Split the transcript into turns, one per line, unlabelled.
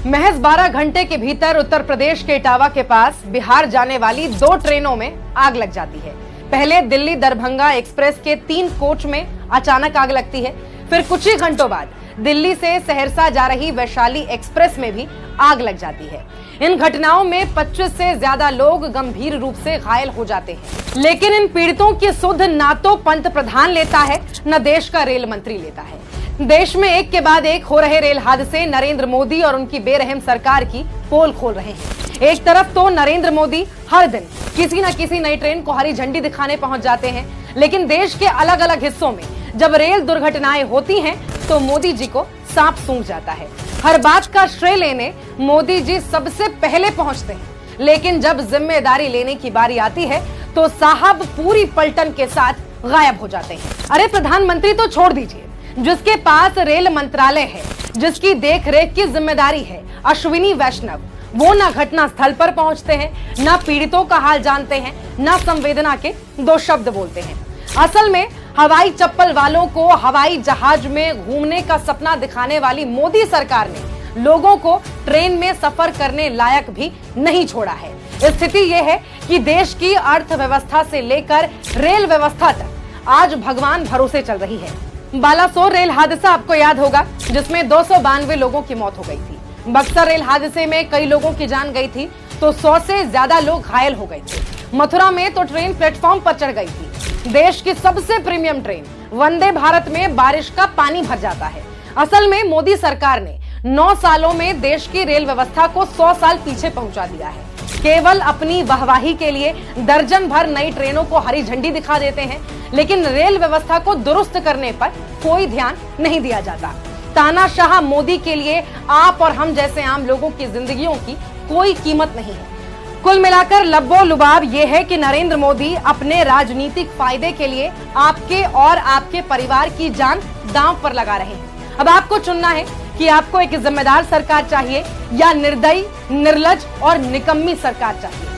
महज 12 घंटे के भीतर उत्तर प्रदेश के इटावा के पास बिहार जाने वाली 2 ट्रेनों में आग लग जाती है। पहले दिल्ली दरभंगा एक्सप्रेस के 3 कोच में अचानक आग लगती है। फिर कुछ ही घंटों बाद दिल्ली से सहरसा जा रही वैशाली एक्सप्रेस में भी आग लग जाती है। इन घटनाओं में 25 से ज्यादा लोग गंभीर रूप से घायल हो जाते हैं। लेकिन इन पीड़ितों की सुध ना तो पंत प्रधान लेता है, न देश का रेल मंत्री लेता है। देश में एक के बाद एक हो रहे रेल हादसे नरेंद्र मोदी और उनकी बेरहम सरकार की पोल खोल रहे हैं। एक तरफ तो नरेंद्र मोदी हर दिन किसी न किसी नई ट्रेन को हरी झंडी दिखाने पहुंच जाते हैं, लेकिन देश के अलग अलग हिस्सों में जब रेल दुर्घटनाएं होती हैं तो मोदी जी को सांप सूंघ जाता है। हर बात का श्रेय लेने मोदी जी सबसे पहले पहुंचते हैं, लेकिन जब जिम्मेदारी लेने की बारी आती है तो साहब पूरी पलटन के साथ गायब हो जाते हैं। अरे प्रधानमंत्री तो छोड़ दीजिए, जिसके पास रेल मंत्रालय है, जिसकी देखरेख की जिम्मेदारी है, अश्विनी वैष्णव, वो ना घटना स्थल पर पहुंचते हैं, ना पीड़ितों का हाल जानते हैं, ना संवेदना के 2 शब्द बोलते हैं। असल में हवाई चप्पल वालों को हवाई जहाज में घूमने का सपना दिखाने वाली मोदी सरकार ने लोगों को ट्रेन में सफर करने लायक भी नहीं छोड़ा है। स्थिति यह है कि देश की अर्थव्यवस्था से लेकर रेल व्यवस्था तक आज भगवान भरोसे चल रही है। बालासोर रेल हादसा आपको याद होगा, जिसमें 292 लोगों की मौत हो गई थी। बक्सर रेल हादसे में कई लोगों की जान गई थी तो 100 से ज्यादा लोग घायल हो गए थे। मथुरा में तो ट्रेन प्लेटफॉर्म पर चढ़ गई थी। देश की सबसे प्रीमियम ट्रेन वंदे भारत में बारिश का पानी भर जाता है। असल में मोदी सरकार ने 9 सालों में देश की रेल व्यवस्था को 100 साल पीछे पहुंचा दिया है। केवल अपनी वाहवाही के लिए दर्जन भर नई ट्रेनों को हरी झंडी दिखा देते हैं, लेकिन रेल व्यवस्था को दुरुस्त करने पर कोई ध्यान नहीं दिया जाता। तानाशाह मोदी के लिए आप और हम जैसे आम लोगों की जिंदगियों की कोई कीमत नहीं है। कुल मिलाकर लब्बो लुबाब ये है कि नरेंद्र मोदी अपने राजनीतिक फायदे के लिए आपके और आपके परिवार की जान दांव पर लगा रहे हैं। अब आपको चुनना है कि आपको एक जिम्मेदार सरकार चाहिए या निर्दयी, निर्लज और निकम्मी सरकार चाहिए।